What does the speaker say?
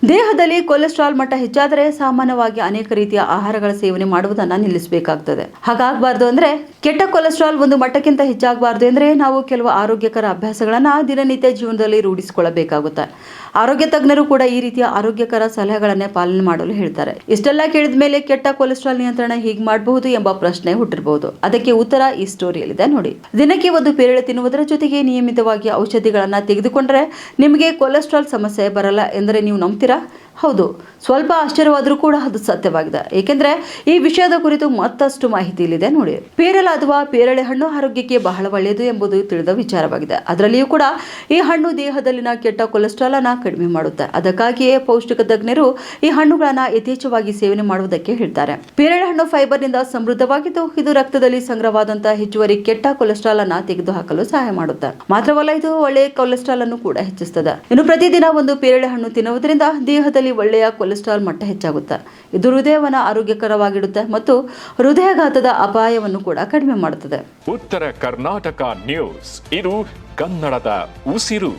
ದೇಹದಲ್ಲಿ ಕೊಲೆಸ್ಟ್ರಾಲ್ ಮಟ್ಟ ಹೆಚ್ಚಾದರೆ ಸಾಮಾನ್ಯವಾಗಿ ಅನೇಕ ರೀತಿಯ ಆಹಾರಗಳ ಸೇವನೆ ಮಾಡುವುದನ್ನು ನಿಲ್ಲಿಸಬೇಕಾಗ್ತದೆ. ಹಾಗಾಗಬಾರ್ದು ಅಂದ್ರೆ ಕೆಟ್ಟ ಕೊಲೆಸ್ಟ್ರಾಲ್ ಒಂದು ಮಟ್ಟಕ್ಕಿಂತ ಹೆಚ್ಚಾಗಬಾರ್ದು ಅಂದ್ರೆ ನಾವು ಕೆಲವು ಆರೋಗ್ಯಕರ ಅಭ್ಯಾಸಗಳನ್ನ ದಿನನಿತ್ಯ ಜೀವನದಲ್ಲಿ ರೂಢಿಸಿಕೊಳ್ಳಬೇಕಾಗುತ್ತೆ. ಆರೋಗ್ಯ ತಜ್ಞರು ಕೂಡ ಈ ರೀತಿಯ ಆರೋಗ್ಯಕರ ಸಲಹೆಗಳನ್ನೇ ಪಾಲನೆ ಮಾಡಲು ಹೇಳ್ತಾರೆ. ಇಷ್ಟೆಲ್ಲ ಕೇಳಿದ ಮೇಲೆ ಕೆಟ್ಟ ಕೊಲೆಸ್ಟ್ರಾಲ್ ನಿಯಂತ್ರಣ ಹೇಗೆ ಮಾಡಬಹುದು ಎಂಬ ಪ್ರಶ್ನೆ ಹುಟ್ಟಿರಬಹುದು. ಅದಕ್ಕೆ ಉತ್ತರ ಈ ಸ್ಟೋರಿಯಲ್ಲಿದೆ ನೋಡಿ. ದಿನಕ್ಕೆ ಒಂದು ಪೇರಳೆ ತಿನ್ನುವುದರ ಜೊತೆಗೆ ನಿಯಮಿತವಾಗಿ ಔಷಧಿಗಳನ್ನ ತೆಗೆದುಕೊಂಡ್ರೆ ನಿಮಗೆ ಕೊಲೆಸ್ಟ್ರಾಲ್ ಸಮಸ್ಯೆ ಬರಲ್ಲ ಎಂದರೆ ನೀವು ನಂಬ್ತೀರಾ? ಹೌದು, ಸ್ವಲ್ಪ ಆಶ್ಚರ್ಯವಾದರೂ ಕೂಡ ಅದು ಸತ್ಯವಾಗಿದೆ. ಏಕೆಂದ್ರೆ ಈ ವಿಷಯದ ಕುರಿತು ಮತ್ತಷ್ಟು ಮಾಹಿತಿ ಇಲ್ಲಿದೆ ನೋಡಿ. ಪೇರಲ ಅಥವಾ ಪೇರಳೆ ಹಣ್ಣು ಆರೋಗ್ಯಕ್ಕೆ ಬಹಳ ಒಳ್ಳೆಯದು ಎಂಬುದು ತಿಳಿದ ವಿಚಾರವಾಗಿದೆ. ಅದರಲ್ಲಿಯೂ ಕೂಡ ಈ ಹಣ್ಣು ದೇಹದಲ್ಲಿನ ಕೆಟ್ಟ ಕೊಲೆಸ್ಟ್ರಾಲ್ ಅನ್ನ ಕಡಿಮೆ ಮಾಡುತ್ತೆ. ಅದಕ್ಕಾಗಿಯೇ ಪೌಷ್ಟಿಕ ತಜ್ಞರು ಈ ಹಣ್ಣುಗಳನ್ನ ಯಥೇಚ್ಛವಾಗಿ ಸೇವನೆ ಮಾಡುವುದಕ್ಕೆ ಹೇಳ್ತಾರೆ. ಪೇರಳೆ ಹಣ್ಣು ಫೈಬರ್ ನಿಂದ ಸಮೃದ್ಧವಾಗಿದ್ದು ಇದು ರಕ್ತದಲ್ಲಿ ಸಂಗ್ರಹವಾದಂತಹ ಹೆಚ್ಚುವರಿ ಕೆಟ್ಟ ಕೊಲೆಸ್ಟ್ರಾಲ್ ಅನ್ನ ತೆಗೆದುಹಾಕಲು ಸಹಾಯ ಮಾಡುತ್ತೆ. ಮಾತ್ರವಲ್ಲ, ಇದು ಒಳ್ಳೆಯ ಕೊಲೆಸ್ಟ್ರಾಲ್ ಅನ್ನು ಕೂಡ ಹೆಚ್ಚಿಸುತ್ತದೆ. ಇನ್ನು ಪ್ರತಿದಿನ ಒಂದು ಪೇರಳೆ ಹಣ್ಣು ತಿನ್ನುವುದರಿಂದ ದೇಹದಲ್ಲಿ ಒಳ್ಳೆಯ ಕೊಲೆಸ್ಟ್ರಾಲ್ ಮಟ್ಟ ಹೆಚ್ಚಾಗುತ್ತೆ. ಇದು ಹೃದಯವನ್ನು ಆರೋಗ್ಯಕರವಾಗಿಡುತ್ತೆ ಮತ್ತು ಹೃದಯಾಘಾತದ ಅಪಾಯವನ್ನು ಕೂಡ ಕಡಿಮೆ ಮಾಡುತ್ತದೆ. ಉತ್ತರ ಕರ್ನಾಟಕ ನ್ಯೂಸ್, ಇದು ಕನ್ನಡದ ಉಸಿರು.